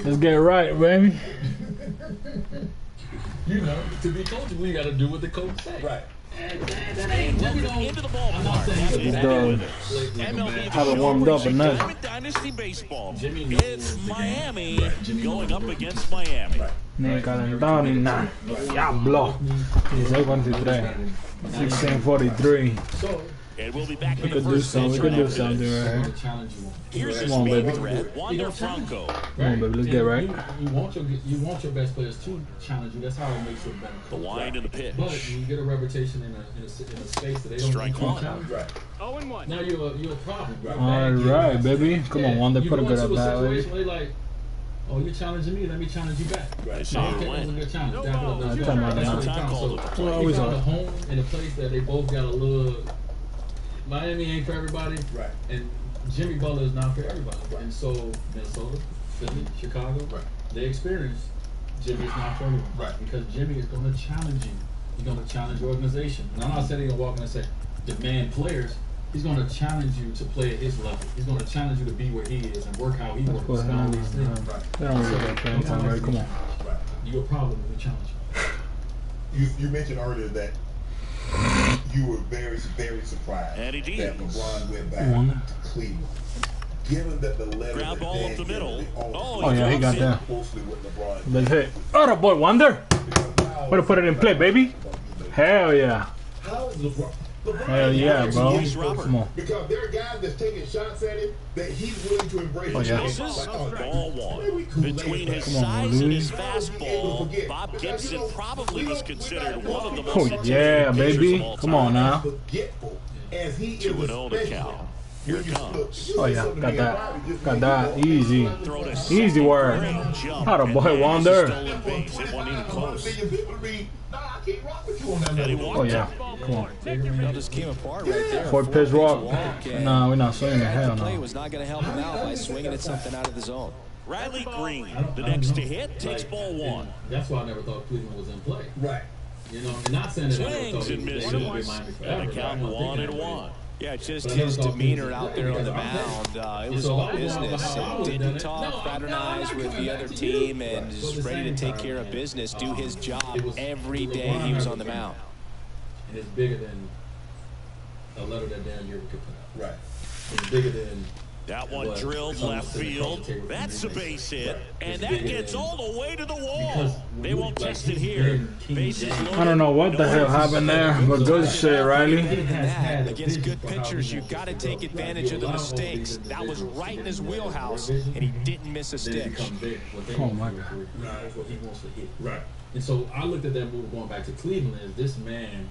Let's get it right, baby. You know, to be coaching, we got to do what the coach said. Right. That ain't into the ballpark. These dogs haven't warmed up or nothing. Diamond Dynasty Baseball. It's Miami going up against Miami. Ni calentado ni nada. Diablo. 16:43. 16:43. And we'll be back We in the could do first something. We could do something right here. Here's Come on, baby. Wander Franco. Come on, baby. Let's get right. You want your best players to challenge you. That's how it makes you a better coach. The wind and the pitch. But when you get a reputation in a space that they don't Strike one. challenge, Right. 0-1. now you're a problem. All right, baby. Come on, Wanda. You Put a go good into up that way. situation where they like, oh, you're challenging me. Let me challenge you back. Right. Say No, you okay, that was a win. good challenge. No Back it up. ball. Let's Time go. out That's now. what it counts. Call So it. he found a home in a place that they both got a little. Miami ain't for everybody, Right. and Jimmy Butler is not for everybody. And so Minnesota, Philly, Chicago, Right. they experience Jimmy's not for everyone. Right. Because Jimmy is going to challenge you. He's going to challenge your organization. And I'm not saying he's going to walk in and say, demand players. He's going to challenge you to play at his level. He's going to challenge you to be where he is and work how he That's works. what And all happened. these things. They don't really got playing time, right? Come on. Right. You're a problem if we challenge you. You mentioned earlier that you were very, very surprised And he did. that LeBron went back One. to Cleveland. Given that the letter Ground that ball Dan up the Gilbert, middle. Oh, yeah, he got drops it. that. closely with LeBron. Let's hit. Oh, boy, Wonder. Way to put it in play, baby. Hell yeah. How is LeBron? Hell yeah, bro. Come on. Because there are guys that's taking shots at him that he's willing to embrace. Oh, yeah. Misses. Ball one. Maybe Kool-Aid Between his Come on, size and his Louis. fastball, Bob Gibson probably was considered one of the most Oh, yeah, intimidating pitchers baby. of all Come on time. now. Forgetful as he is 2-0 to especially count. Here it comes. Oh, yeah. Got that. Got that. Easy. Throw to Easy second, work. great jump, How the and boy then Wander. it's a stolen base. It wasn't even close. And he Oh, walked yeah. it. Come on. It just came apart right there. Fourth pitch walk. and Nah, we're not swinging it. Hell the play no. was not going to help him out by swinging at something out of the zone. Riley Green, the next to hit, takes ball one. That's why I never thought Cleveland was in play. Right. You know, and not saying that I never Swings thought and they misses. would be Miami forever. And a count but I'm thinking 1-1. Yeah, just his demeanor out there on the mound. It was all business. Didn't talk, fraternize with the other team, and is ready to take care of business, do his job every day he was on the mound. And it's bigger than a letter that Dan Gilbert could put out. Right. It's bigger than That one drilled left field. That's a base hit. And that gets all the way to the wall. They won't test it here. Bases loaded. I don't know what the hell happened there, but good shit, Riley. Against good pitchers, you got to take advantage of the mistakes. That was right in his wheelhouse, and he didn't miss a stitch. Oh, my God. That's what he wants to hit. Right. And so I looked at that move going back to Cleveland as this man,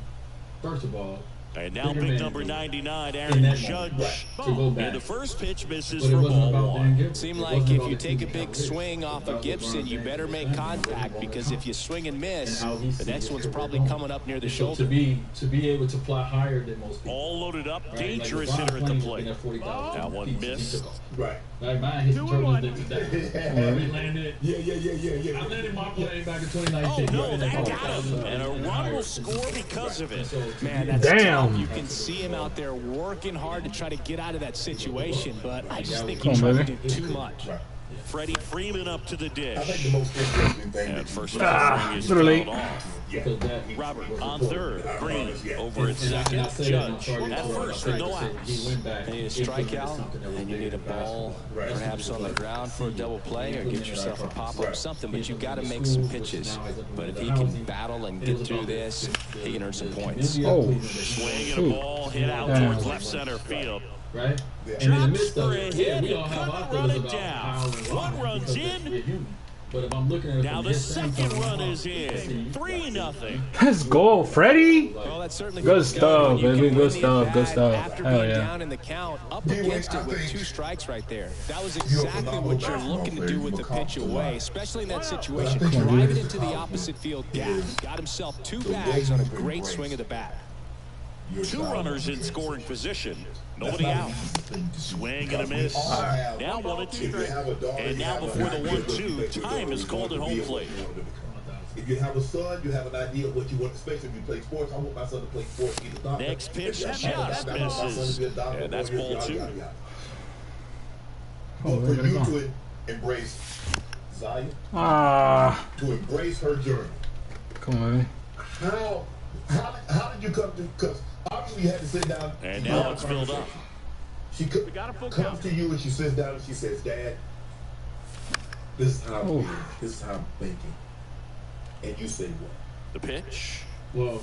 first of all, And now big number 99, in Aaron that Judge. moment, to go back. And the first pitch misses But it for wasn't ball about Dan one. Gilbert. It seemed It like wasn't if about you the take a team big competition. swing off About of Gibson, LeBron you better make contact, because if you swing and miss, the next one's probably coming up near the So shoulder. to be able to fly higher than most people. All loaded up, Right? dangerous Like hitter at the LeBron plate. playing at 40,000. That one He missed. took off. Right. Like mine hit some 2-1. turbulence today. We landed. Yeah. I landed my plane back in Oh 2019. no, that got him. And a run will score because of it. Man, that's Damn. tough. You can see him out there working hard to try to get out of that situation, but I just think Come he on, tried to baby. do too much. Right. Freddie Freeman up to the I think dish. the most interesting thing And that first you swing is little late. fouled off. Because that Robert was on important. third, Green over at And I second, say that, and I'm Judge sorry at to first interrupt. with no I think outs. he went back You need a and implemented strikeout, something that was and you big need a in ball basketball. perhaps on the ground for a double play, or get yourself a pop-up, Right. something, but you got to make some pitches. But if he can battle and get through this, he can earn some points. Oh, Swing and a ball hit out Damn. towards left center field. Right? Yeah. And in the Drops midst of for a it, hit, yeah, we he all have our couldn't run feelings it about down. how and why, One runs because in. we're human. But if I'm looking at it Now from the his second standpoint, run is in. 3-0. let's go, Freddie. Well, that's certainly Good when stuff, you can baby. win Good the stuff. Good at-bat stuff. After Hell being yeah. down in the count, up against it with 2 strikes right there. That was exactly what you're looking to do with the pitch away, especially in that situation. Drive it into the opposite field gap. Got himself 2 bags on a great swing of the bat. 2 runners in scoring position. Nobody out. Swing and a miss. Now 1-2. And now before the 1-2, time is called at home plate. If you have a son, you have an idea of what you want, especially if you play sports. I want my son to play sports. He's a doctor. Next pitch If just I want my son misses. to be a doctor, And that's lawyer, ball yada, 2. yada, yada. Oh, But where for did it you go? to embrace Zaya, to embrace her journey. Come on, baby. How did you come to? Because obviously you had to sit down. And now it's filled up. She comes to you and she sits down and she says, "Dad, this is how I'm feeling. This is how I'm thinking." And you say what? The pitch. Well,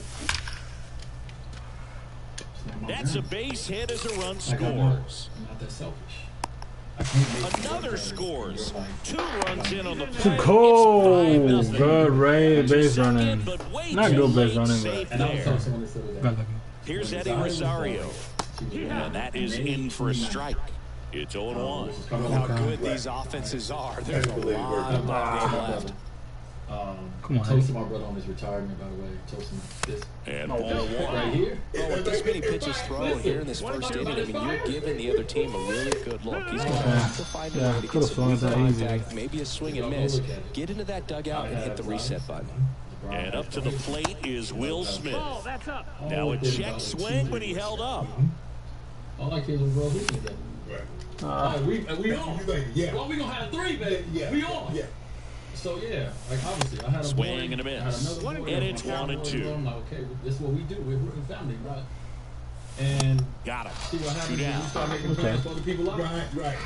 that's a base hit as a run scores. I'm not that selfish. Another scores. 2 runs in on the Too play. cold. Good base running. Not good base running, but And I was telling someone this the other day. here's Eddie Rosario. And that is in for a strike. It's 0-1. Look how good these offenses are. There's a lot of ball game left. come on. Toasted my brother on his retirement, by the way. Toasted this. And ball Right 1. here. Oh, with this many pitches thrown here in this first inning, I mean, you're giving the other team a really good look. He's going to have to find a way to get some contact, maybe a swing and miss, get into that dugout and hit the reset button. And up to the plate is Will Smith. Now a check swing, but he held up. All I care is bro, who's together. We on. Yeah. Well, we gonna have 3, baby. Yeah. We on. Yeah. So yeah, like obviously I had a Swing boy, and a miss. I had another boy, And it's my 1-2. I'm like, okay, this is what we do. We're a family, right? And Got him. see what happens 2 when down. you start making plans for other people out. Right.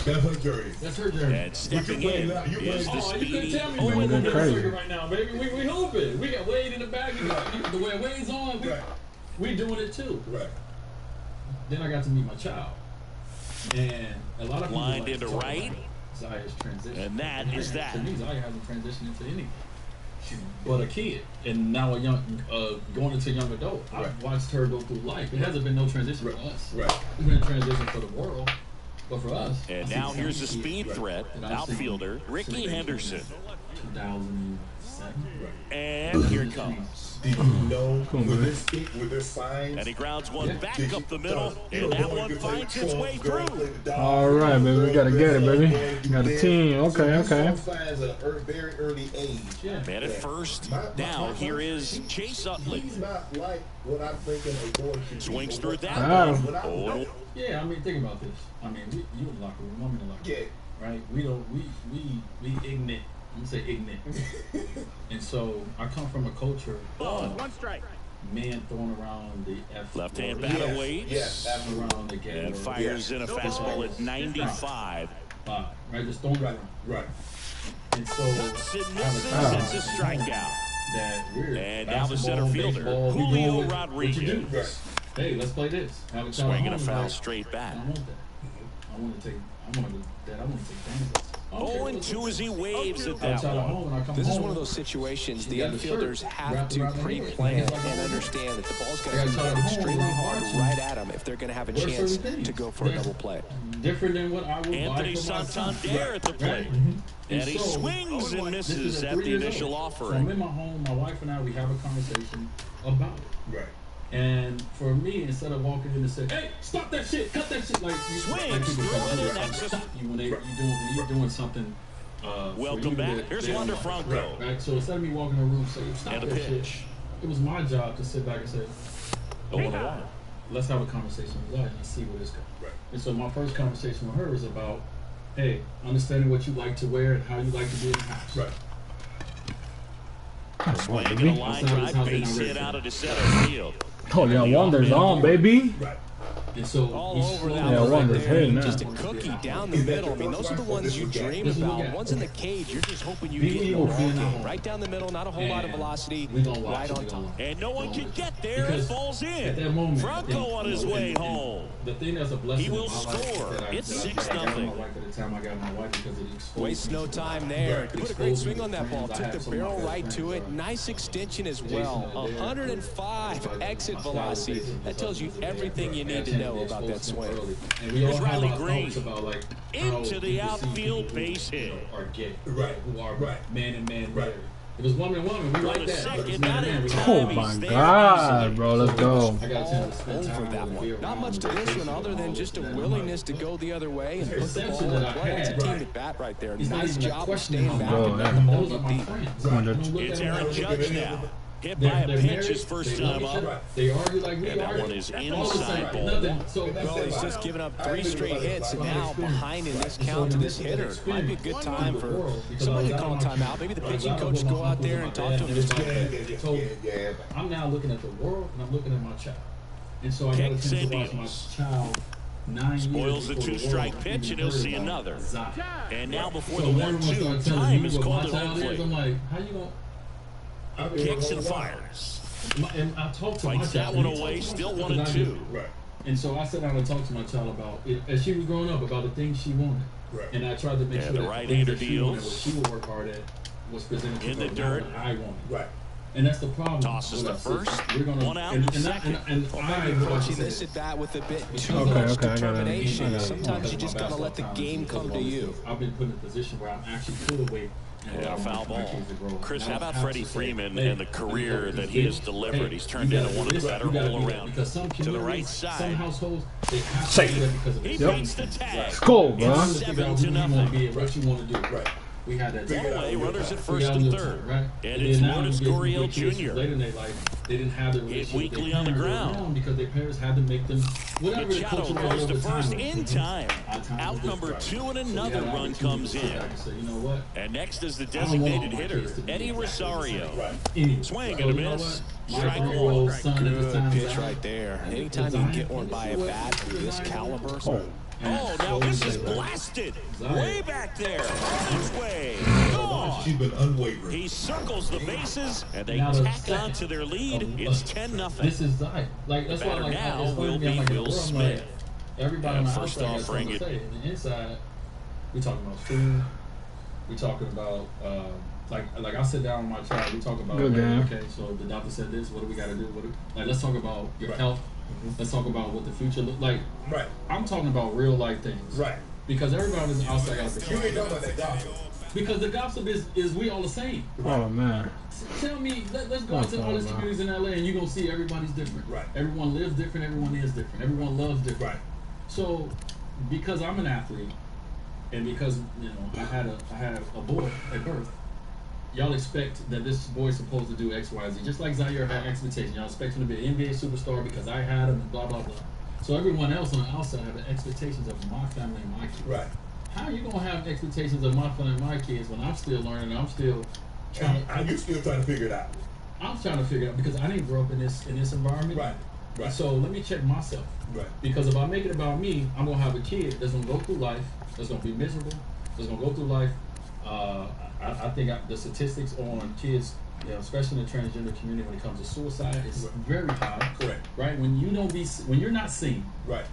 That's her journey. That's her journey. And stepping in is the You couldn't speedy tell me we were Owen gonna crazy. trigger right now, baby. We hooping. We got Wade in the back. The way Wade's on, we doing it too. Right. Then I got to meet my child, and a lot of people Lined like to into talk right. about Zaya's transition. And that is that. To me, Zaya hasn't transitioned into anything. But a kid, and now a young, going into young adult. I've watched her go through life. It hasn't been no transition for us. Right. It's been a transition for the world, but for us. And now here's a speed threat. Outfielder Ricky Henderson. 2007. And here it comes. Did you know with their signs? And he grounds one back up the middle. And that one finds its way through. All right, baby. We got to get it, baby. Got a team. Okay. Signs at a very early age. Yeah. Man at first. Now here is Chase Utley. He's not like what I'm thinking a boy should be. Swings through that Wow. one. Oh, Yeah, I mean, think about this. I mean, you in the locker room, I'm in the locker room. Yeah. Right? We ignorant. I'm gonna say ignorant. And so I come from a culture of one strike. men throwing around the F Left-hand word. batter waits. Yes. Around the game. And fires in a fastball at 95. Right? Just throwing around. Right. And so Hudson misses. It's a strikeout. that we're And now the basketball, center fielder, baseball, we Julio doing what you Rodriguez. do. Hey, let's play this. Have a Swinging a home, foul like, straight back. I want that. I want to take damage. 0-2 as he waves at that one. This is one of those situations the infielders have to pre-plan and understand that the ball's got to be hit extremely hard right at them if they're going to have a chance to go for a double play. Different than what I would Anthony buy for my son. Santander at the plate. And he swings and misses at the initial So offering. I'm in my home, my wife and I, we have a conversation about it. Right. And for me, instead of walking in and saying, "Hey, stop that shit, cut that shit," like you Swings, people throw try to it do, in, right? that's Stop you when you're doing something. Welcome back. Here's Wander Franco. Right. So instead of me walking in the room and saying, "Stop And a that shit," pitch. it was my job to sit back and say, 0-1. let's have a conversation with that and see where this goes. Right. And so my first conversation with her is about, hey, understanding what you like to wear and how you like to be in the house. Right. Swinging a line drive, base hit out of the center field. Oh, yeah. Wander's on, baby. Right. And so All over that Yeah, one right Wander's there. hitting now. Just a cookie down the middle. I mean, those are the ones you dream about. Ones in the cage, you're just hoping you get in the ball game. Right down the middle, not a whole lot of velocity, right on top. And no one can get there. It falls at that in. moment, Franco on his way home. The thing that's a blessing He will in my life score. that It's I got 6-0. my wife at the time I got my wife because it exposed Wastes me no to time that. there. Right. Put a great Exposed me swing on to that ball. friends. I Took had the some of my barrel best right to friends, it. Nice extension as Jason well. and Adair. 105 exit velocity. That tells you everything you need to know about that swing. And we all Here's have Riley our Green. thoughts about like Into how the people see outfield people base who, hit. are gay, Right. Who are Right. man and man. Right. If it's woman and woman, we Go like to that. But second, it's man not and man, in we time. Oh, like my He's there. God, bro. Let's go. I got a chance to spend Over time that with one. her. Not much to this one other than just a willingness to go the other way and put the ball in play. It's a team at bat right there. It's not Nice even a job of question staying of back ball. and letting the ball Those are get my deep. friends. Come on, I don't Judge. look It's at them Aaron like- Judge now. Hit by a pitch his first time up. They argue like we And that argue. one is All inside ball. Well, he's just given up 3 straight hits, and now behind in this count to this hitter. Might be a good time for somebody to call a timeout. Maybe the pitching coach go out there and talk to him just a little bit. I'm now looking at the world, and I'm looking at my child. And so I got to watch my child 9 years. Spoils the 2-strike pitch, and he'll see another. And now before the everyone 1-2, started telling time me is what called my at home child is. plate. I'm like, how you gonna? Kicks and fires. And I talked to my Fights child. that one away, still 1-2. Right. And so I sat down and talked to my child about it as she was growing up, about the things she wanted. Right. And I tried to make sure the that right-hander the things that she wanted, deals. what she would work hard at, was presented to In her, the not dirt. what I wanted. Right. And that's the problem. Tosses the with us. first. We're gonna, One out, and second. Approaching this at bat with a bit too Okay, much okay, I gotta- determination. Sometimes you just gotta let the game come to you. I've been put in a position where I'm actually could wait. And a foul ball. Chris, how about Freddie Freeman and the career that he has delivered? He's turned into one of the better all-around. To the right side. Some households, they have to Safe. do that because of He this. beats the tag. Let's go, bro. It's 7-0. What you want to do, right? We had that. One away, runners at We first got and a third. little time, right? And it's then now Lourdes you get Gurriel with kids Jr. Later in their life, they didn't have the relationship. weekly Their on the parents were ground. around because their parents had to make them whatever the Machado culture throws was to at the first time. in time. Our time Out was number different. 2, and So we another had an run opportunity comes to sit in. back and say, you know what? And next is the I don't want designated my hitter, kids to be Eddie exactly the Rosario. same. Right. Anyway, Swing so and a you know miss. what? Strike My one. 3-year-old son at this Good time pitch is out. right there. Anytime you can get one by a bat of this caliber. Oh, now this is blasted. Way back there. On its way. Gone. She's been unwavering. He circles the bases, and they Now the tack second on to their lead. of- It's 10-0. This is Zion. Like that's why batter like now it's funny will to me, I'm be like, in the Will world, I'm like, Smith. everybody on the First outside got offering something to it. say. And the inside, we talking about food. We talking about like I sit down with my child. We talk about Good game. okay, so the doctor said this. What do we got to do? Like let's talk about your health. Let's talk about what the future look like. Right. I'm talking about real life things. Right. Because everybody on the outside got the You ain't talking about that gossip. because the gossip is we all the same. Oh, man. Tell me, let's go into all these communities in LA and you're going to see everybody's different. Right. Everyone lives different, everyone is different, everyone loves different. Right. So, because I'm an athlete and because, I had a boy at birth, y'all expect that this boy's supposed to do X, Y, Z. Just like Zaire had expectations. Y'all expect him to be an NBA superstar because I had him and blah, blah, blah. So everyone else on the outside have the expectations of my family and my kids. Right. How are you going to have expectations of my family and my kids when I'm still learning, I'm still trying to... And you still trying to figure it out. I'm trying to figure it out because I didn't grow up in this environment. Right. Right. So let me check myself. Right. Because if I make it about me, I'm gonna have a kid that's gonna go through life, that's gonna be miserable, that's gonna go through life. I think the statistics on kids, especially in the transgender community, when it comes to suicide, is very high. Correct. Right. When you're not seen. Right.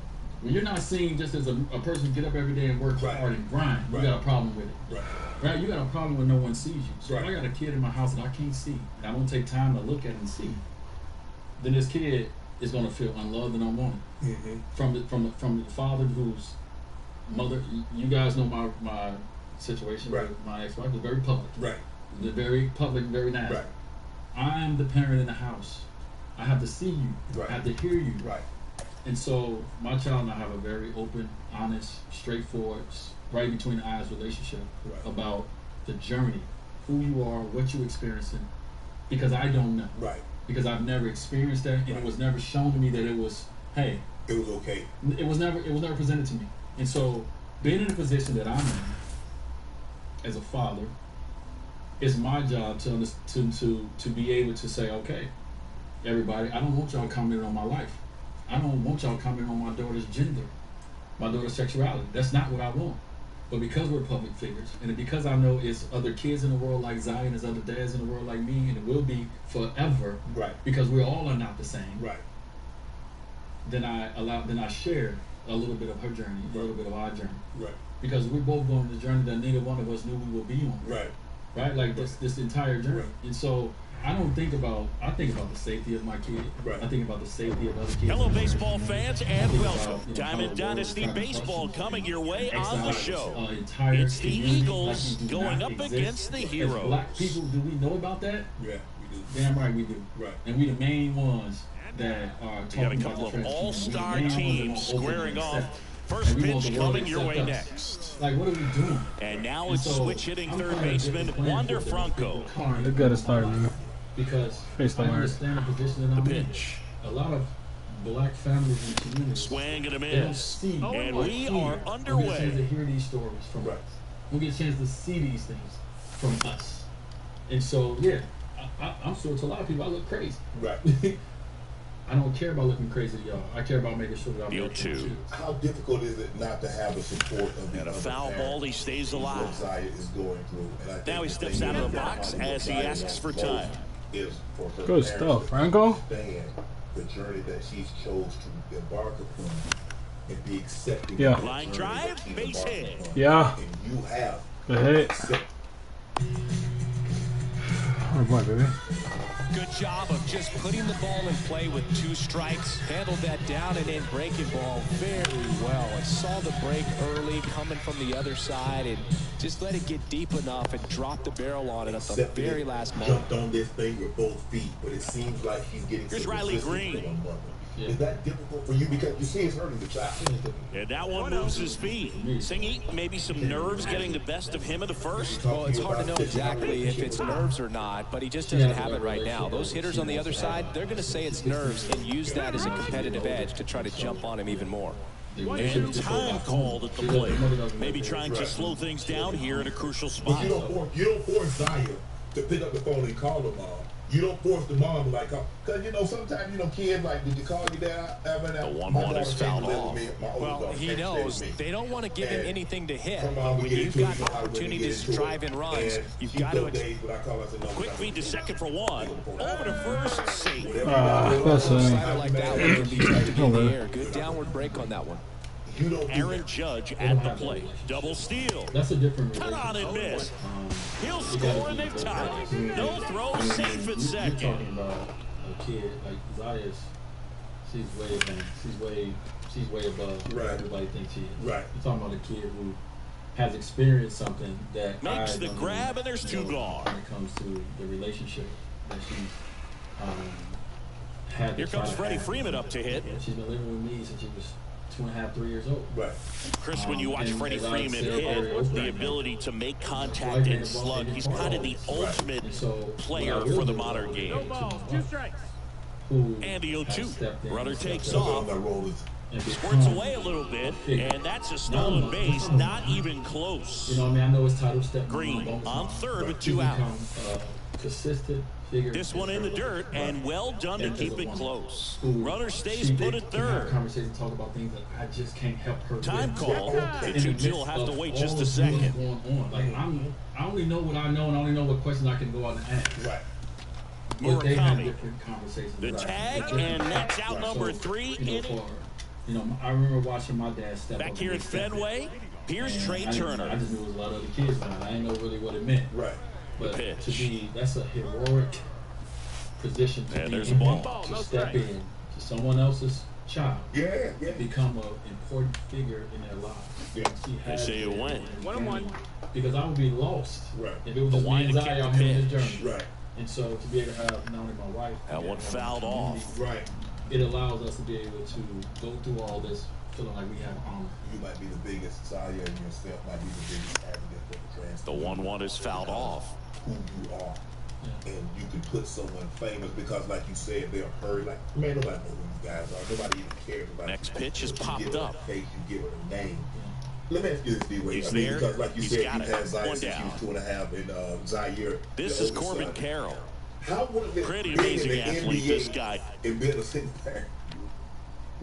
When you're not seen just as a person who get up every day and work Right. hard and grind, Right. you got a problem with it. Right. Right, you got a problem when no one sees you. So Right. if I got a kid in my house that I can't see, and I don't take time to look at and see, then this kid is gonna feel unloved and unwanted Mm-hmm. from the father whose mother. You guys know my situation Right. with my ex-wife was very public. Right. The very public, very nasty. Right. I'm the parent in the house. I have to see you. Right. I have to hear you. Right. And so my child and I have a very open, honest, straightforward, right between the eyes relationship Right. about the journey, who you are, what you're experiencing, because I don't know. Right. Because I've never experienced that, and it was never shown to me that it was, hey, It was okay. it was never presented to me. And so being in the position that I'm in as a father, it's my job to be able to say, okay, everybody, I don't want y'all commenting on my life. I don't want y'all commenting on my daughter's gender, my daughter's sexuality. That's not what I want. But because we're public figures, and because I know it's other kids in the world like Zion, there's other dads in the world like me, and it will be forever, Right. because we all are not the same. Right. Then I share a little bit of her journey, a little bit of our journey, Right. because we're both going on the journey that neither one of us knew we would be on. Right. Right? Like this entire journey. Right. And so I think about the safety of my kid. Right. I think about the safety of other kids. Hello, in the baseball world. fans, I and think welcome. about, Diamond how the Dynasty world kind of Baseball functions. coming your way on the show. Entire It's the community Eagles like we do going not up exist. against the As Heroes. Black people, do we know about that? Yeah, we do. Damn right we do. Right. And we the main ones that are You got talking a about couple the of trans all-star community. We the main teams ones that won't squaring openly off. accept. First And we want pitch the world coming to your way accept us. next. Like, what are we doing? And now And it's so, switch hitting I'm third trying to baseman get the plan Wander for it. Franco. They got to start, man. because Face I the word. understand the position that I'm in. Pitch. A lot of black families and communities. Swing and a They don't miss. see And or we hear. are We get a underway. chance to hear these stories from us. We get a chance to see these things from us. And so, yeah, I'm sure to a lot of people I look crazy. Right. I don't care about looking crazy to y'all. I care about making sure that I'm making 0-2. sure. How difficult is it not to have the support of the And a other foul parent ball, he stays what alive. Zaya is going through? And I think Now he the steps thing out of is the that box probably as he what Zaya asks wants for most time. Is for her Good parents stuff, to Franco. understand the journey that she's chose to embark upon and be accepting Yeah. of the Line journey drive, that she's base embarking hit. upon. Yeah. And you have Good hit. accepted. Oh boy, baby. Good job of just putting the ball in play with 2 strikes. Handled that down and in breaking ball very well. I saw the break early coming from the other side and just let it get deep enough and drop the barrel on it at the Accepted very it, last moment. jumped on this thing with both feet, but it seems like he's getting Here's some Riley resistance Green. from one mother. Yeah. Is that difficult for you? Because you see it's hurting the child. And that one moves his feet. Singy, maybe some nerves getting the best of him in the first. Well, it's hard to know exactly if it's nerves or not, but he just doesn't have it right now. Those hitters on the other side, they're going to say it's nerves and use that as a competitive edge to try to jump on him even more. And time called at the plate. Maybe trying to slow things down here in a crucial But spot. you don't force Zaya to pick up the phone and call her mom. You don't force the mom to like call. Because, you know, sometimes, kids like, did you call your dad? The 1-1 is fouled off. Well, he knows they don't want to give him anything to hit. Come But on, when we get you've into got it, you know how we really opportunities get to into drive it. in runs, And you've she got to. those days when I call, I said, no, Quick feed to second for 1. Over to first, safe. That's Slider like that one can be tough to get in the air. Good downward break on that one. You don't do Aaron that. Judge at the plate. Double steal. That's a different Cut on relationship. and miss. He'll score and they've tied it. No throw, safe at You're second. talking about a kid like Zaya's. She's way advanced. She's way above what Right. everybody thinks she is. Right. You're talking about a kid who has experienced something that Makes I the don't grab, know, and there's two gone. When it comes to the relationship that she's had. Here to try comes to Freddie have. Freeman up to hit. She's been living with me since she was 2.5, 3 years old. Right. Chris, when you watch And Freddie as I Freeman said hit, earlier, the ability to make contact and slug, he's kind of the ultimate And so, player what I will for the do is modern I'll game. go to my wife, who And the has 0-2. stepped in Runner and takes stepped off. up and Squirts become away a little bit, figure. and that's a stolen base, not even close. You know what I mean? I know it's title step. Green on third with 2 She's out. become a consistent figure. This one in the dirt, and well done to And keep as a it woman close. who Runner stays she put can at have third. conversations, talk about things that I just can't help her Time with. call. In The the 2-2 will midst have to of wait all just a the second. things going on. Like I only know what I know, and I only know what questions I can go out and ask. Right. But they have Murakami. different conversations. The Right. tag, Different and that's out conversations. number So, 3 you know, inning. I remember watching my dad step Back up here and at step in. Fenway, here's And Trey I Turner. just knew it was a lot of other kids around. I didn't know really what it meant. Right. But pitch. to be, that's a heroic position to And be there's in, the ball. to step in to someone else's child, Yeah. Yeah. become an important figure in their lives. Yeah. She has say you been, win. and 1-1. Because I would be lost Right. if it was The just me wind and to Zaya kick out the here on this pitch. journey. Right. And so to be able to have not only my wife, That one but fouled my off. community, Right. it allows us to be able to go through all this feeling like we have honor. You might be the biggest. Zaya and yourself might be the biggest advocate for the trans. The 1-1 is fouled off. Who you are. Yeah. And you can put someone famous because, like you said, they're hurt. Like, man, nobody knows who you guys are. Nobody even cares about Next you. pitch is You popped give it up. a face, you give it a name. Let me ask you this, D-Wade. He's I mean, there. because, like you He's said, got you've it. had Zaya One since you down. was 2.5, and Zaire. This the is older Corbin son. Carroll. How would it be Pretty being amazing in the athlete, NBA this guy. and being a single parent?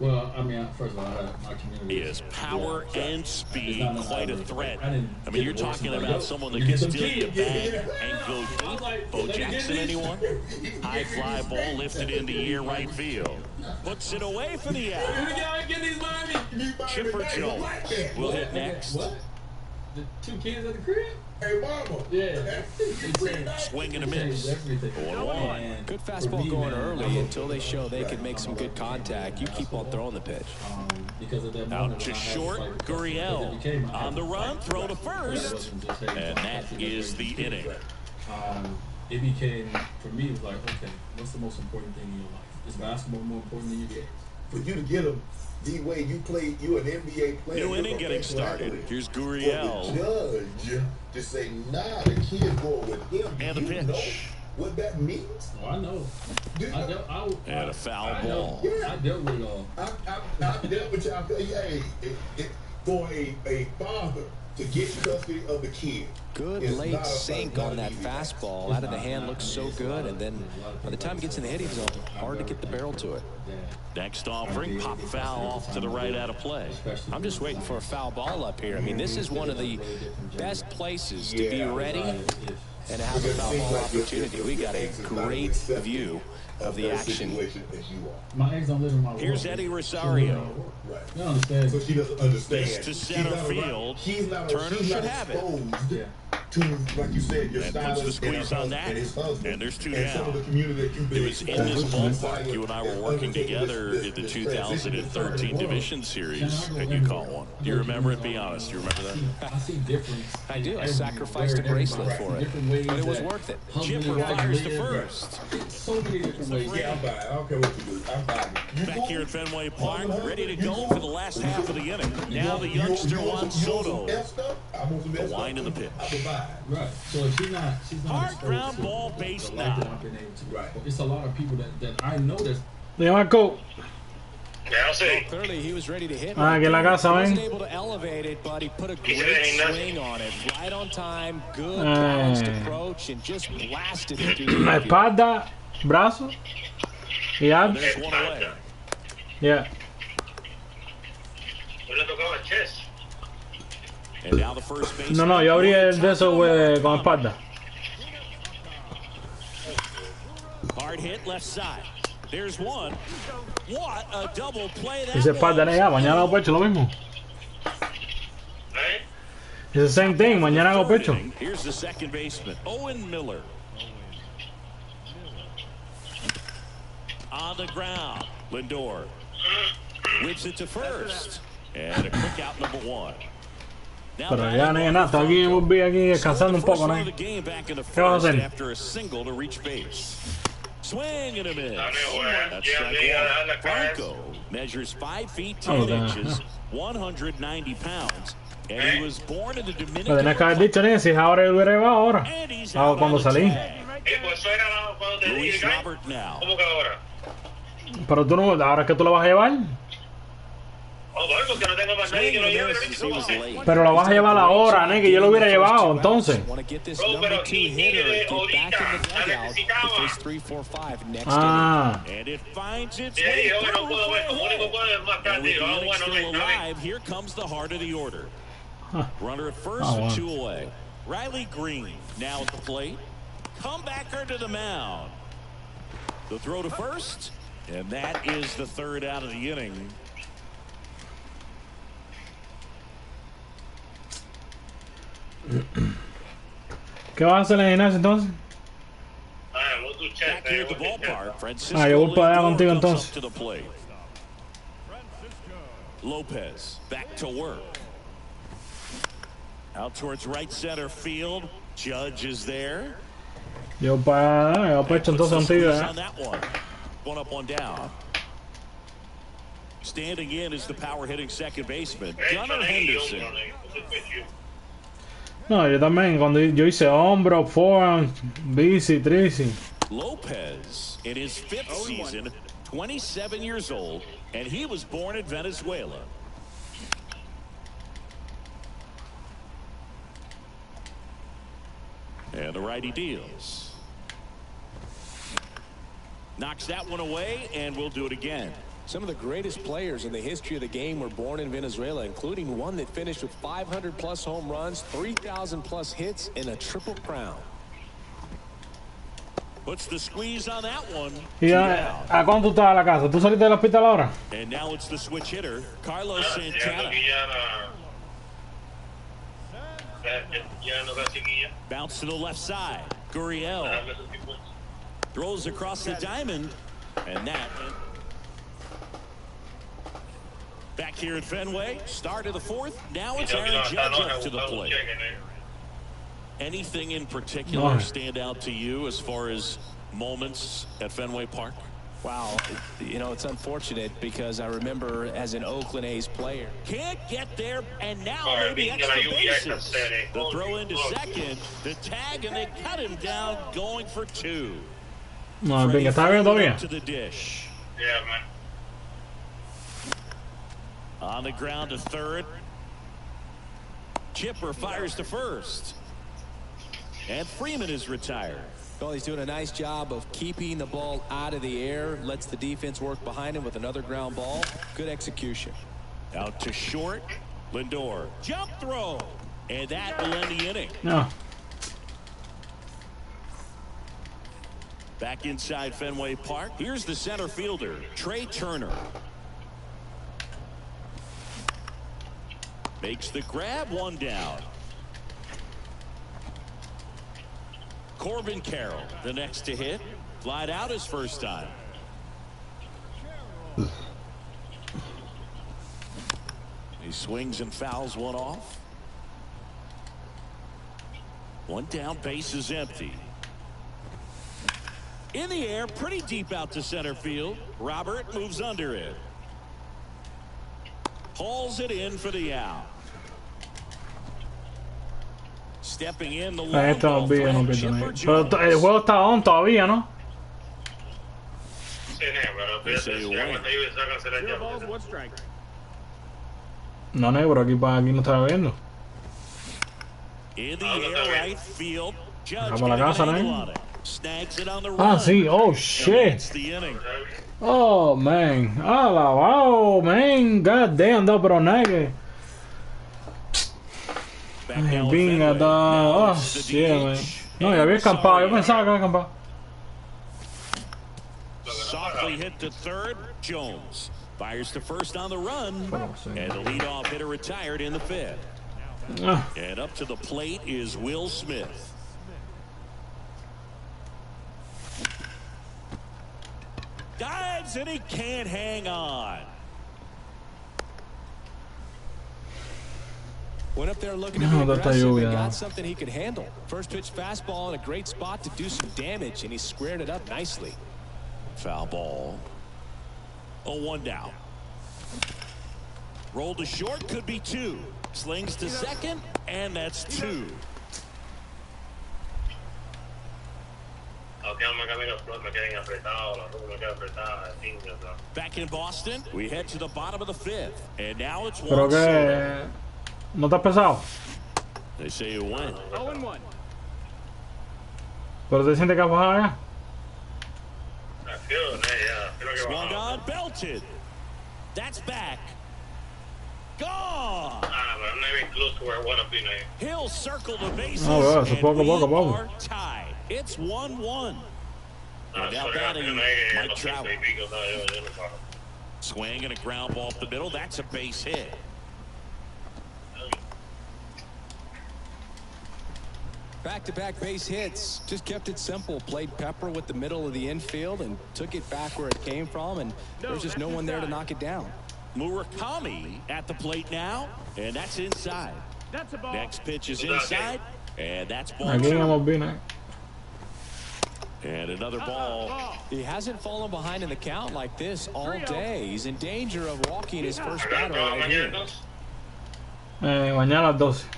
Well, I mean, first of all, my community He has power and speed, quite a threat. I mean, you're talking about someone that can steal your bag and go deep. Bo Jackson, anyone? High fly ball lifted into year right field. Puts it away for the out. Chipper Jones will hit next. What? The 2 kids at the crib? Hey, mama. Yeah. Swing and a miss. 1-1. Good fastball going early until they show they can make some good contact. You keep on throwing the pitch. Because of that Out moment to when I had short, to fight, Gurriel because it became my on the run, throw to It first, wasn't just, hey, and that is the inning. It became, for me, it was like, okay, what's the most important thing in your life? Is basketball more important than your games? For you to get him, D-Wade, you an NBA player. New you're inning a getting professional started. athlete. Here's For Gurriel. the judge to say, nah, the kid's going with him. And the You know pitch. what that means? Oh, I know. And a foul ball. Yeah. I dealt with it all. I've dealt with y'all. Hey, for a father to get custody of the kid. Good late sink on that fastball. Out of the hand looks so good, and then by the time it gets in the hitting zone, hard to get the barrel to it. Next offering, pop foul off to the right out of play. I'm just waiting for a foul ball up here. I mean, this is one of the best places to be ready and have a foul ball opportunity. We got a great view of the action. My ex don't live in my world. Here's Eddie Rosario. Right. You don't understand. So she doesn't understand. This to center field. Turner should have it. To, like you said, your And style puts the squeeze on that. and his husband. And there's two and some down. of the community that you've been It was in this exposed to. ballpark. You and I were working together in the 2013 Division Series, and you caught one. Do you remember it? Be honest. Do you remember that? I see difference. I do. I sacrificed a bracelet for it, but it was worth it. Chipper fires to first. So many different ways. Yeah, I'm buying. I don't care what you do. I'm buying. You Back go- here at Fenway Park, ready to go for the last half of the inning. Now the youngster wants Soto. The wine in the pitch. Right. So if she's not Hard exposed ground to ball, the base life knock. that I've been able to. Right. It's a lot of people that I know that's Le Marco. Clearly, he was ready to hit. Aquí en la casa, He wasn't ven. able to elevate it, but he put a great swing on it. Right on time, good balanced approach, and just blasted it through the infield. Espalda, brazo. Y ab. There's one away. Yeah. And now the first base. No, yo abrí el de esos, güey, con espalda. Hard hit left side. There's one. What a double play that Ese espalda, was. ya, mañana hago pecho, lo mismo. It's the same thing, mañana hago pecho. Here's the second baseman, Owen Miller. On the ground, Lindor whips it to first. And a quick out number one. Now Pero ya no hay nada, estoy aquí, volví aquí descansando un poco, ¿no? ¿Qué vas a hacer? After a single to reach base. Swing and a miss. That's strike one. Franco measures 5 feet 10 inches, 190 pounds, and he was born in the Lo Dominican tenías que haber dicho, Republic. si ahora yo hubiera llevado ahora. And he's Ah, out cuando on the salí. tag. Luis Robert now. Pero tú no, ahora es que tú lo vas a llevar. Swing and a miss as he was late. Pero lo vas a llevar ahora, que yo lo hubiera llevado, entonces. Want to get this number 2 hitter and get back in the dugout to face 3, 4, 5 next inning. Ah, And it finds its way through for a hole. And with the inning still alive, here comes the heart of the order. Runner at first Oh, wow. with 2 away. Riley Green now at the plate. Comebacker to the mound. The throw to first, and that is the third out of the inning. ¿qué vas a hacer en el gimnasio entonces? Back here at the ballpark, Francisco Ah, yo voy para allá Lindor contigo, comes entonces. up to the plate. Lopez back to work. Out towards right center field. Judge is there. Yo para pecho Puts entonces the contigo, squeeze ¿eh? on that one. One up, one down. Standing in is the power hitting second baseman, Gunnar Henderson. No, yo también, cuando yo hice hombro, forehand, bici, trici. Lopez in his 5th season, 27 years old, and he was born in Venezuela. And the righty deals. Knocks that one away, and we'll do it again. Some of the greatest players in the history of the game were born in Venezuela, including one that finished with 500+ home runs, 3,000+ hits, and a triple crown. Puts the squeeze on that one. ¿Y a cuánto tú estás a la casa? ¿Tú saliste del hospital ahora? And now it's the switch hitter, Carlos Santana. Bounce to the left side. Gurriel throws across the diamond, and that. Back here at Fenway, start of the 4th. Now it's Aaron Judge up to the plate. Anything in particular stand out to you as far as moments at Fenway Park? Wow, you know, it's unfortunate because I remember as an Oakland A's player. Can't get there, and now maybe extra bases. The throw into second, the tag, and they cut him down going for 2. No, venga, está bien todavía. To the dish. Yeah, man. On the ground to third. Chipper fires to first. And Freeman is retired. Well, he's doing a nice job of keeping the ball out of the air. Lets the defense work behind him with another ground ball. Good execution. Out to short. Lindor. Jump throw. And that will end the inning. No. Back inside Fenway Park. Here's the center fielder, Trey Turner. Makes the grab, 1 down. Corbin Carroll, the next to hit. Flied out his first time. He swings and fouls one off. 1 down, base is empty. In the air, pretty deep out to center field. Robert moves under it. Hauls it in for the out. Stepping in the long ball Pero el juego está on todavía, ¿no? No, negro, aquí no está viendo. In the air, right field. Judge para la casa, ¿no? Snags it on the Ah, run. sí. Oh, shit. The inning. Oh, man. Oh, man. God damn, no, pero nada. Being at the... Oh, shit, man. No, ya había escampado. Yo pensaba que había escampado. Softly hit to third. Jones fires to first on the run. And the leadoff hitter retired in the 5th. And up to the plate is Will Smith. Dives and he can't hang on. Went up there looking to be aggressive and got something he could handle. First pitch fastball in a great spot to do some damage, and he squared it up nicely. Foul ball. 1 down. Roll to short, could be 2. Slings to second, and that's 2. Back in Boston, we head to the bottom of the 5th, and now it's 1. Pero que no está pesado. They say you win. 0-1. Pero te sientes que has bajado ya. Swung on, belted. That's back. Gone. I'm not even close to where I want to be now. He'll circle the bases, Oh, and poco, we poco. are tied. It's 1-1. And now batting Mike Trout. Swing and a ground ball up the middle. That's a base hit. Back-to-back base hits. Just kept it simple. Played pepper with the middle of the infield and took it back where it came from, and there's just no one there to knock it down. Murakami at the plate now, and that's inside. Next pitch is inside, and that's ball. Aquí en MLB, And another ball. He hasn't fallen behind in the count like this all day. He's in danger of walking his first batter right here. Mañana a las 12.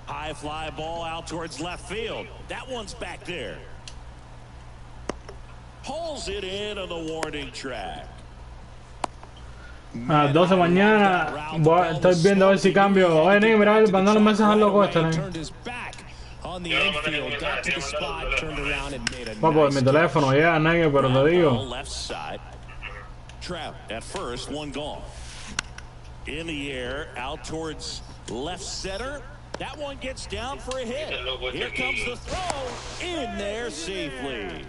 High fly ball out towards left field. That one's back there. Pulls it in on the warning track. A las 12 mañana estoy viendo a ver si cambio. Oye, Ney, mira, mandale un mensaje al loco este, Ney. On the infield, got to the spot, turned around and made a Papo, mi teléfono ya, Ney, pero te digo. Left side. Trout at first, 1 gone. In the air, out towards left center. That one gets down for a hit. Here comes the throw. In there safely.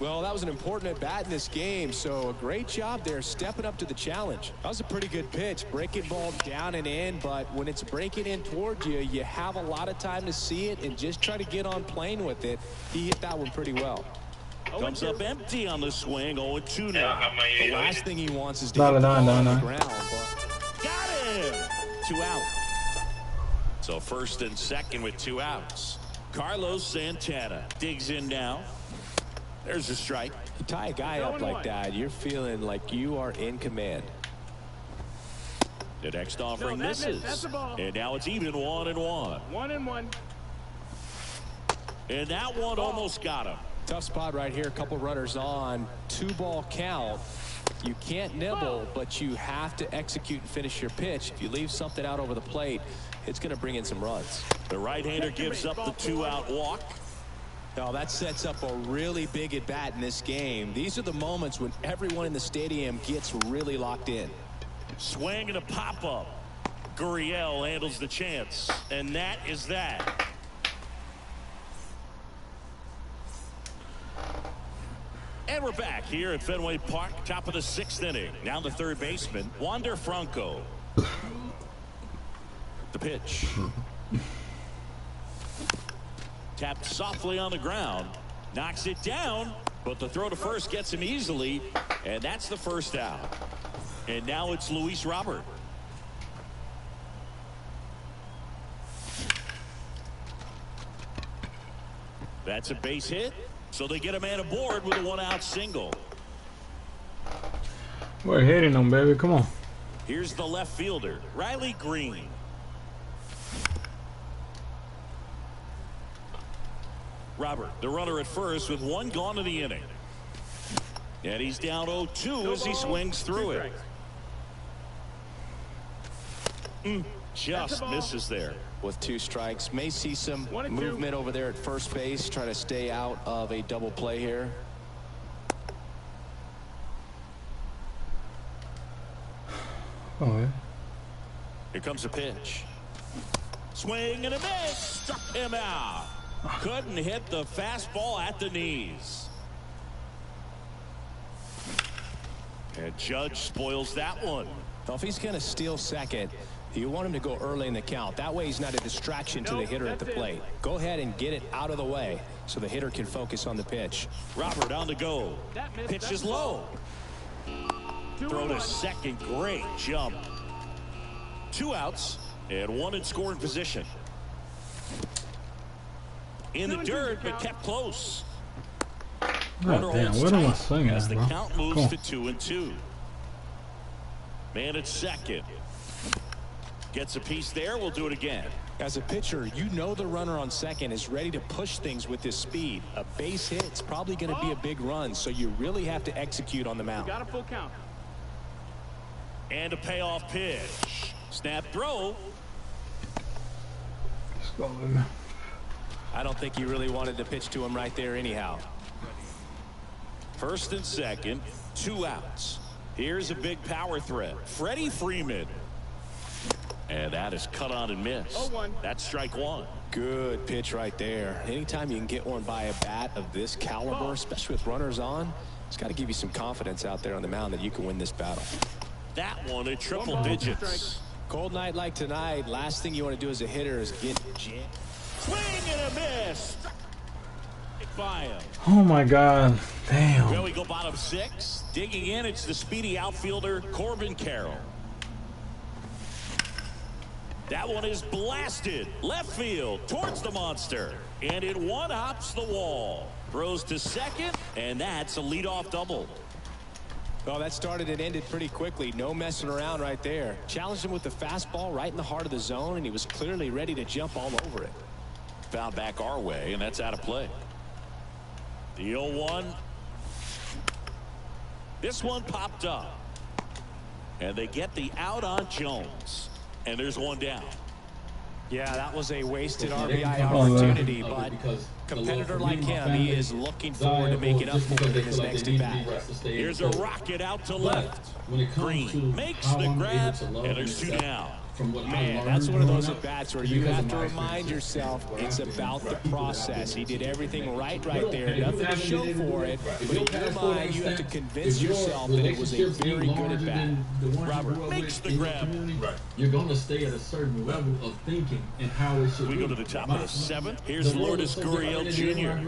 Well, that was an important at-bat in this game, so a great job there stepping up to the challenge. That was a pretty good pitch. Breaking ball down and in, but when it's breaking in towards you, you have a lot of time to see it and just try to get on plane with it. He hit that one pretty well. Comes up empty on the swing, 0-2 now. The last thing he wants is to hit the ball on the ground. But... Got him! 2 out. So first and second with 2 outs. Carlos Santana digs in now. There's a strike. You tie a guy up like that, you're feeling like you are in command. The next offering misses. And now it's even 1-1. 1-1. And that one almost got him. Tough spot right here. A couple runners on. 2-ball count. You can't nibble, but you have to execute and finish your pitch. If you leave something out over the plate, it's going to bring in some runs. The right-hander gives up the 2-out walk. Oh, that sets up a really big at-bat in this game. These are the moments when everyone in the stadium gets really locked in. Swing and a pop-up. Gurriel handles the chance. And that is that. And we're back here at Fenway Park, top of the 6th inning. Now the third baseman, Wander Franco. The pitch. Tapped softly on the ground. Knocks it down, but the throw to first gets him easily, and that's the first out. And now it's Luis Robert. That's a base hit. So they get a man aboard with a 1-out single. We're hitting them, baby. Come on. Here's the left fielder, Riley Green. Robert, the runner at first with 1 gone in the inning. And he's down 0-2 as he swings through it. Just misses there. With 2 strikes, may see some movement over there at first base, trying to stay out of a double play here. Oh, yeah. Here comes a pitch. Swing and a miss. Struck him out. Couldn't hit the fastball at the knees. And Judge spoils that one. Well, if he's going to steal second, you want him to go early in the count. That way he's not a distraction to the hitter at the plate. Go ahead and get it out of the way so the hitter can focus on the pitch. Robert on the go. Pitch is low. Throw to second. Great jump. 2 outs and 1 in scoring position. In the dirt, but kept close. God damn, what am I swinging as at, the bro? count moves to 2-2. Man at second. Gets a piece there. We'll do it again. As a pitcher, you know the runner on second is ready to push things with his speed. A base hit's probably going to be a big run, so you really have to execute on the mound. Got a full count. And a payoff pitch. Snap throw. Let's go, baby. I don't think you really wanted to pitch to him right there anyhow. First and second, 2 outs. Here's a big power threat. Freddie Freeman. And that is cut on and missed. 0-1. That's strike 1. Good pitch right there. Anytime you can get one by a bat of this caliber, especially with runners on, it's got to give you some confidence out there on the mound that you can win this battle. That one at triple digits. Cold night like tonight, last thing you want to do as a hitter is get jammed. Swing and a miss. By him. Oh my God. Damn. Well, we go bottom 6. Digging in, it's the speedy outfielder, Corbin Carroll. That one is blasted left field towards the monster. And it one-hops the wall. Throws to second, and that's a leadoff double. Well, that started and ended pretty quickly. No messing around right there. Challenged him with the fastball right in the heart of the zone, and he was clearly ready to jump all over it. Found back our way, and that's out of play. The 0-1. This one popped up. And they get the out on Jones. And there's one down. Yeah, that was a wasted RBI opportunity, but competitor like him, he is looking forward to making up for it in his next at-bat. Here's a rocket out to left. Green makes the grab, and there's 2 down. Man, that's one of those at-bats where you have to remind yourself it's about the process. He did everything right there. Nothing to show for it, but in your mind, you have to convince yourself that it was a very good at-bat. Robert makes the grab. You're going to stay at a certain level of thinking and how it should be. We go to the top of the 7th. Here's Lourdes Gurriel Jr.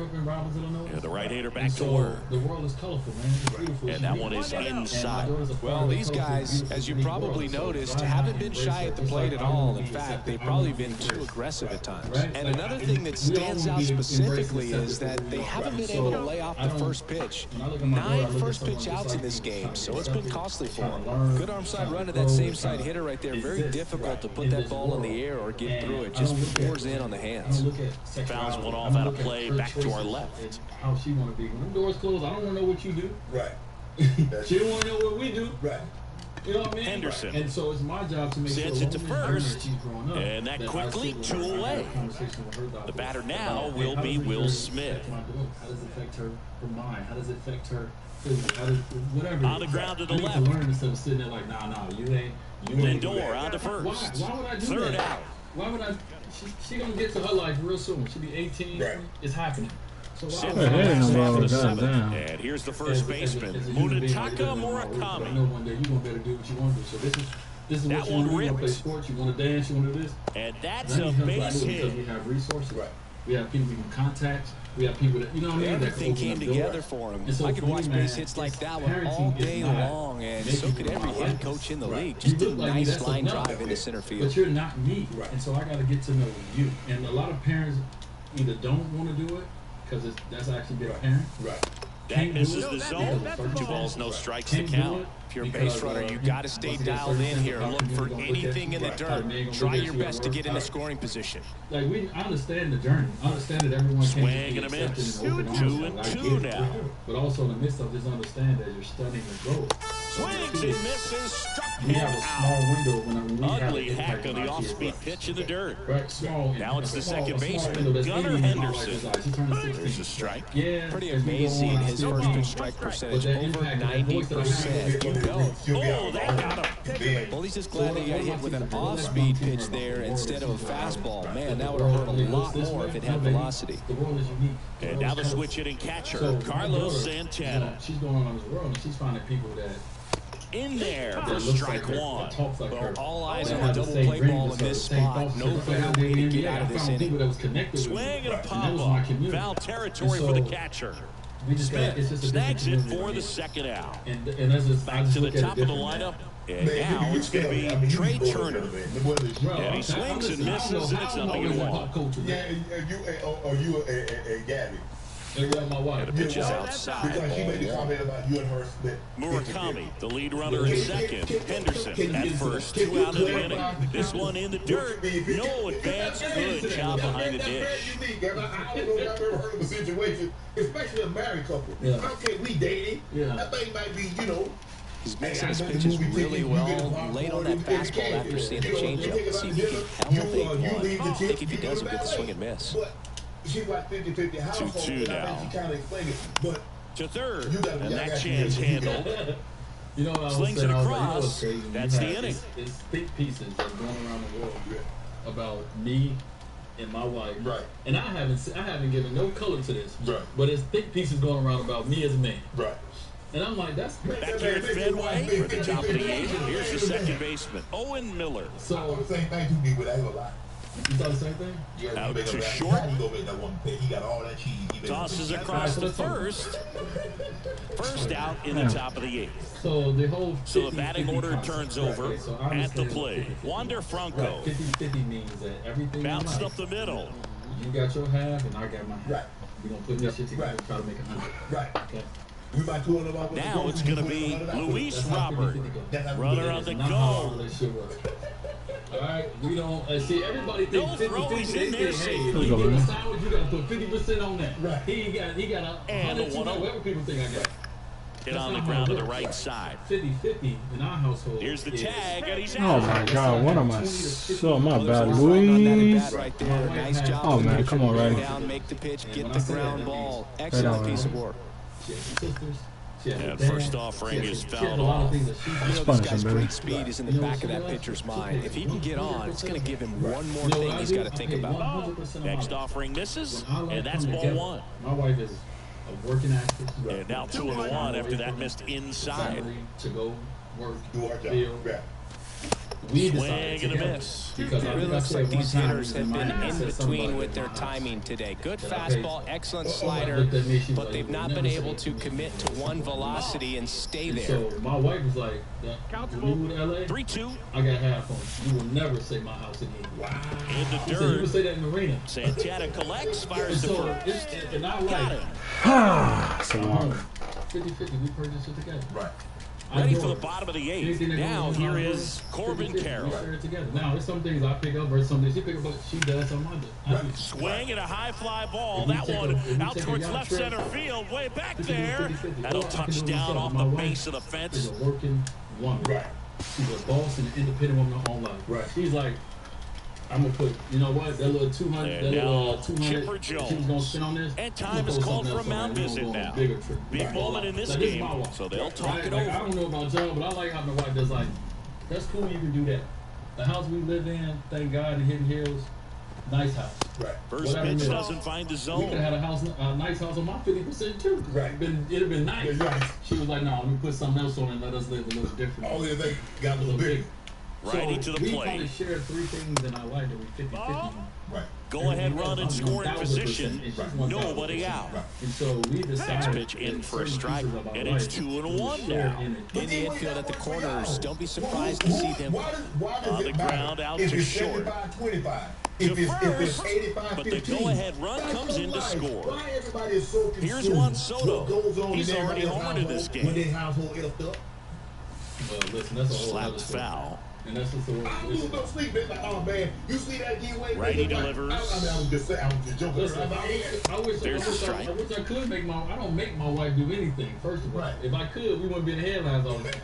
Yeah, the right-hander back to work. The world is colorful, man. It's beautiful. And that one is inside. Well, these guys, as you probably noticed, haven't been shy at the the plate at all. In fact, they've probably been too aggressive at times. And another thing that stands out specifically is that they haven't been able to lay off the first pitch. 9 first pitch outs in this game, so it's been costly for them. Good arm side run to that same side hitter right there. Very difficult to put that ball in the air or get through it. Just pours in on the hands. Fouls one off out of play, back to our left. How she want to be. When the doors closed, I don't want to know what you do. Right. She don't want to know what we do. Right. You know what I mean? Henderson. And so it's my job to make sure Sends it to first, up, and that quickly 2 away. The batter now will be Will Smith. How does it affect her mind? How does it affect her physical? How does, whatever. On the ground to the left. I need to learn instead of sitting there like, nah, you ain't. Lindor on to first. Why would I do Third that? out. Why would I? She gonna get to her life real soon. She'll be 18. Right. It's happening. So and here's the first baseman, Munetaka Murakami. I know one day you're gonna better do what you want to do. So this is That what you one want to do. You want to play ripped. sports. You want to dance. You want to do this. And that's That a becomes base valuable because hit. we have resources. Right. We have people we can contact. We have people that, you know what I mean? Everything came together for him. So I could watch me, man, base hits like that one parenting all is day not long, and so making could you every my head life. coach in the Right. league. Just You a look like nice that's line enough. drive into center field. But you're not me. Right. And so I got to get to know you. And a lot of parents either don't want to do it because that's actually being a parent. Right. That misses the zone. 2 balls, no strikes to count. If you're a base runner, you got to stay dialed in here. Look for anything in the dirt. Try your best to get in a scoring position. Like I understand the journey. I understand that everyone can't Swing be and a miss. accepted and open 2 arms. and I 2 get it. now. But also in the midst of this, understand that you're studying the growth. Swings and misses, struck We him have a small out. window when we have Ugly an hack impact on the our off-speed kids. pitch in the dirt. Right, small. Now it's the second baseman, window that's Gunnar 80 in my Henderson. wife's eyes. She turned 16. There's a strike. Yeah, Pretty as we go amazing. on, I His still first be- pitch strike percentage But that over impact, that voice that I have, 90%. You go. Oh, that got him. Well, he's just glad that he got hit with an off-speed pitch there instead of a fastball. Man, that would have hurt a lot more if it had velocity. The world is unique. And now the switch hitting catcher, So, my Carlos daughter, Santana. she's going around this world and she's finding people that In there for looks strike like her, one. that talks like her. All eyes They on have the the double same play dreams, ball in the this same spot. thoughts, No just like better I way to did. get Yeah, out of I this found people inning. that was connected with Swing me. and a And that was my pop-up. community. Foul territory And for the so, catcher. we just got, it's just a different Snags it community for right the here. second out. And that's just, I Back just to the look at it top of the different, man. lineup. And now it's going to be Trey Turner. Bro, And he swings and misses, and it's nothing to one. Yeah, you a Gabby. My wife. And the pitch is outside. Because she made the Ball one. comment about you and her split. Murakami, the lead runner in second. Henderson at first, 2 out of the inning. This one in the dirt. No advance. Good job behind the dish. I don't know if I've ever heard of a situation, especially a married couple. Yeah. I don't care if we dating. Yeah. That thing might be, you know. He's mixing his pitches really well. Late on that fastball after seeing the changeup. Let's see if he can elevate one. I think if he does, he'll get the swing and miss. But she's like 50-50 household. 2-2 and I now. think she kind of explained it. But To third, you gotta- and y'all that got to chance get- handled. You know what I was Slings saying? it I was like, across. what's crazy? That's the inning. It's thick pieces that's going around the world about me and my wife. Right. And I haven't given no color to this. Right. But it's thick pieces going around about me as a man. right. And I'm like, that's Back here at Fenway for the top of the 8th. Here's the second baseman, Owen Miller. So the So same thing to me, but I ain't gonna lie. you thought the same thing? Yeah, Out he made to a short. He go make that one pay. He got all that cheese. He made Tosses it. across to first. First out in the top of the 8th. So the whole So the batting 50-50 order concept, turns right? over So I at the understand plate. 50-50. Wander Franco Right. 50-50 means that everything bounced in up the middle. you got your half and I got my half. Right. We're going to put this shit together Right. and try to make 100. Right. Okay. We might do it about Now it's going to be Luis Robert, runner on the Not how our go. relationship works. All right, we don't see everybody No thinks 50-50. throw, he's They in there say, hey, safely. if you give a sandwich, you got to put 50% on that. Right. He got a And the 100, 1-0. whatever people think I got. Hit on the not ground how to it the works. right side. 50-50 in our household. Here's the is- tag, and he's Oh out. my God, what am I? So my Well, there's bad, a run on that at Luis. bat right there. Nice job. Oh, of man, pitcher come on, to bring Ray. down, make the pitch, And get when the I say ground that, ball. that Excellent means- piece of work. She had some sisters. She had And her first dad. offering She had is she fouled had a lot of off. things that she You did. know, this Punish guy's him, baby. great speed is in the back of that pitcher's mind. If he can get on, it's going to give him one more thing he's got to think about. Next offering misses, When our life and that's come ball together, one. My wife is a working actress. And now 2-1 after that missed inside. Salary to go work, Do our job. field. Right. We Swing decided and a together. miss. Because It really looks like these hitters have been in between with their timing today. Good fastball, excellent slider, but they've not been able to commit to one velocity and stay there. So my wife was like, when you move to LA, 3-2. I got half on you. You will never say my house again. Wow. In the She said, you would dirt. say that in the arena. Santana collects, fires the So, first. and I Got like him. So long. 50-50. We purchased it together. Right. Ready for the bottom of the 8th. Now here is Corbin Carroll. We share it together. Now there's some things I pick up versus some things she pick up, but she does some other. Swing and a high fly ball. That one out towards left center field, way back there. That'll touch down off the base of the She's fence. a working woman. Right. She's a boss and an independent woman in her own life. Right. She's like, I'm gonna put, you know what, that little 200, And that little now 200 Chipper she was gonna Jones. spend on this. And I'm time gonna is throw called something for a else on mound there. visit We're gonna now. go on a bigger trip. Big Right. moment in this Like, is game, my wife. so they'll talk Right? it Like, I over. don't know about John, but I like having a wife that's like, that's cool, you can do that. The house we live in, thank God, in Hidden Hills, nice house. Right. First Whatever it pitch is. doesn't find the We could have zone. had a house, a nice house on my 50% too. Right. It'd have been nice. Yeah, right. She was like, no, let me put something else on and let us live a little different. Only if they got a little bigger. Righty to the we plate. probably shared 3 things in our life that we 50-50 on. Right. Go ahead, run and score in 1000%, position. and she's 1000%. Nobody out. Right. And so we decided Next pitch in that for a certain strike, pieces of our and it's life 2-1 we share now. in it. In the infield at the corners, don't be surprised to see them. Why does On the it matter ground, out if to it's short. 75-25? To If it's first, 85-15? but the go-ahead run That's comes in to life. score. Why everybody is so consumed? Here's Juan Soto. What goes on He's in already everybody's homered in this household game. when their household effed up? Well, listen, that's a whole other Slapped story. foul. And that's just the way I don't lose no sleep. It's like, oh man, you see that again? Wait, Righty wait, wait. delivers. I was just saying, I was just joking. Listen, There's a strike. I wish I could make my. I don't make my wife do anything. First of all, Right. if I could, we wouldn't be in the headlines all the time.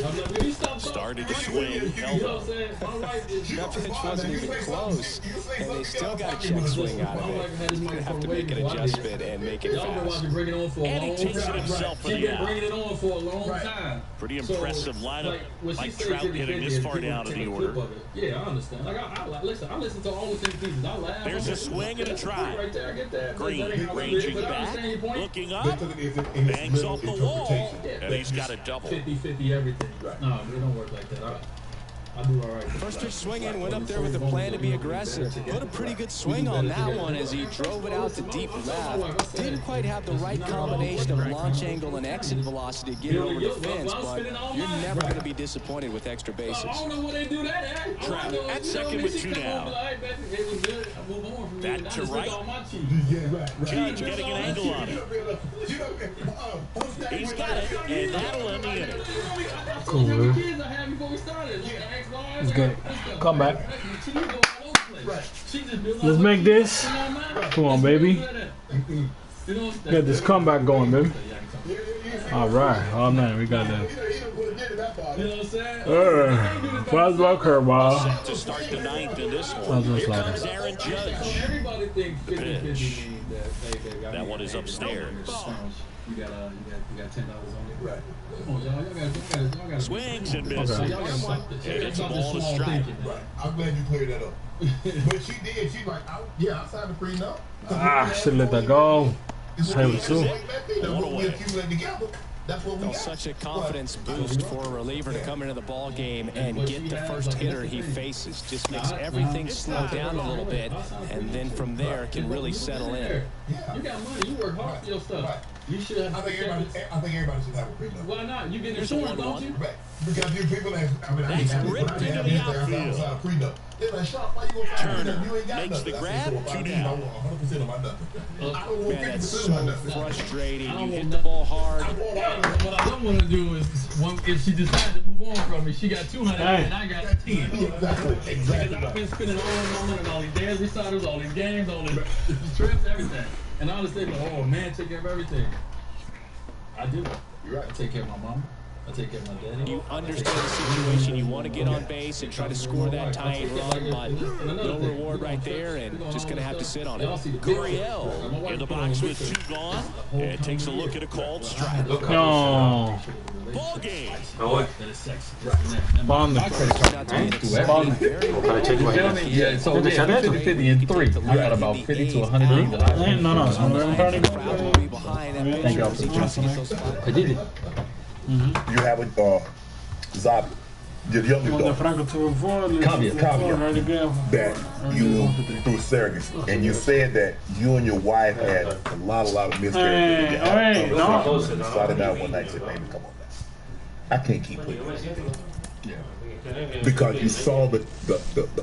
I'm like, will you stop talking? Started to swing, You held know what I'm up. saying? My wife is. That pitch wasn't even close, and they still got a check swing out of it. He's going to have to make an adjustment and make it Y'all been fast. watching bring it on for a And he long takes it time. himself for She's the been out. bringing it on for a long Right. time. Pretty So, impressive lineup. like, when she Mike say Trout 50-50 getting this and far people down in take the a order. clip of it, yeah, I understand. Like I listen to all the things pieces. I laugh. There's I'm a like, swing and a that's try. right there. I get that. Green That ain't how we ranging live, but I back, understand your point. looking They up, took it in its bangs literal off the wall, interpretation. and he's got a double. 50-50 everything. Right. No, it don't work like that. I do all right. First pitch swinging, went up there with a plan to be aggressive. Put a pretty good swing on that one as he drove it out to deep left. Didn't quite have the right combination of launch angle and exit velocity to get over the fence, but you're never going to be disappointed with extra bases. I don't know where they do that at. Trout at second with 2 down. Back to right. Yeah, right. Judge getting an angle on it. He's got it, and that'll end the inning. Cool, man. Let's get it. Come back. Let's make this. Come on, baby. Get this comeback going, baby. All right. Oh, man, we got that. Fastball, curveball. Set to start the 9th in this one. Fastball, Here comes slider. Aaron Judge. Everybody thinks 50-50 Pitch. means that That one is upstairs. You got $10 on it. Right. Come on, y'all got Swings and misses. Okay. And it's a ball to strike. Right. I'm glad you cleared that up. But she did. She's like, yeah, I signed the prenup. Ah, should let that go. Say what too. We accumulate together. That's what we Well, got. such a confidence boost for a reliever to come into the ball game and get the first hitter he faces. Just makes everything slow down a little bit, and then from there can really settle in. You got money. You work hard for your stuff. You should have. I think everybody should have a prenup. Why not? You get There's a insurance, don't 1-1. you? Right. Because you people that, I mean, I That's ain't ripped into the outfield. a prenup. They're like, Sharp, why you gonna sign a Turner prenup? You ain't got makes nothing. the I grab, said, so if I 2 leave, down. I want 100% of my nothing. I don't want Man, that's 50% of my so nothing. frustrating. You hit the ball hard. What I don't want to do is, if she decides to move on from me, she got 200 and I got 10. Exactly. Because I've been spending all my money on all these dance recitals, all these games, all these trips, everything. And I understand, oh man, take care of everything. I do. You're right. I take care of my mom. I take care of my daddy. You understand the situation. You want to get on base and try to score that tying run, but no reward right there, and just going to have to sit on it. Gurriel in the box with 2 gone, and takes a look at a called strike. No. Ball game. Bond. Bond. Yeah, so Did they say that? 50 and 3. I got about 50 to 100 leads. No. Crowd will be behind that Thank pitcher y'all as he tries to get those spots. I did it. You have a Zob. your youngest When the daughter, Franco to avoid, that you through surrogacy, and you said that you and your wife had a lot of miscarriages. no. Started out one night and said, "Baby, come on now. I can't keep putting you in this." Because you saw the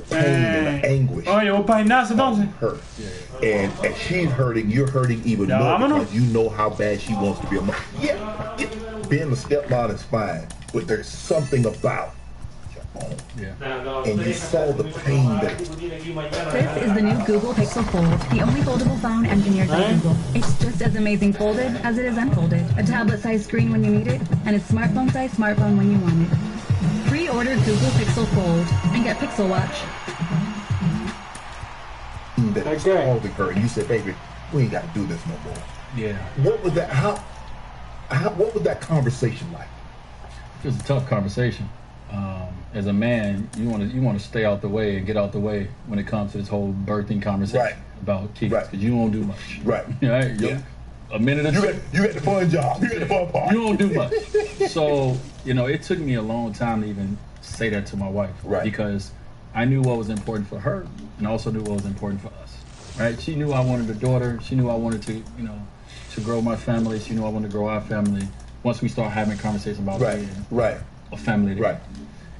pain and the anguish Oye, vos para gimnasio entonces. her. And as she's hurting, you're hurting even more because you know how bad she wants to be a mom. Yeah, being a stepmom is fine, but there's something about your own. Yeah. And you saw the pain that. This is the new Google Pixel Fold, the only foldable phone engineered by Google. It's just as amazing folded as it is unfolded. A tablet-sized screen when you need it, and a smartphone-sized smartphone when you want it. Pre-order Google Pixel Fold and get Pixel Watch. That was causing her, and you said, "Baby, we ain't got to do this no more." Yeah. What was that? What was that conversation like? It was a tough conversation. As a man, you want to stay out the way and get out the way when it comes to this whole birthing conversation about kids, because you don't do much. Right. Right. Yeah. A minute or two. You got the fun job. You got the fun part. You don't do much. So, it took me a long time to even say that to my wife. Right. Because I knew what was important for her and also knew what was important for us. Right? She knew I wanted a daughter. She knew I wanted to, to grow my family. She knew I wanted to grow our family once we start having conversations about being a family together. Right.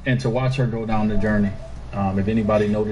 And to watch her go down the journey, if anybody noticed,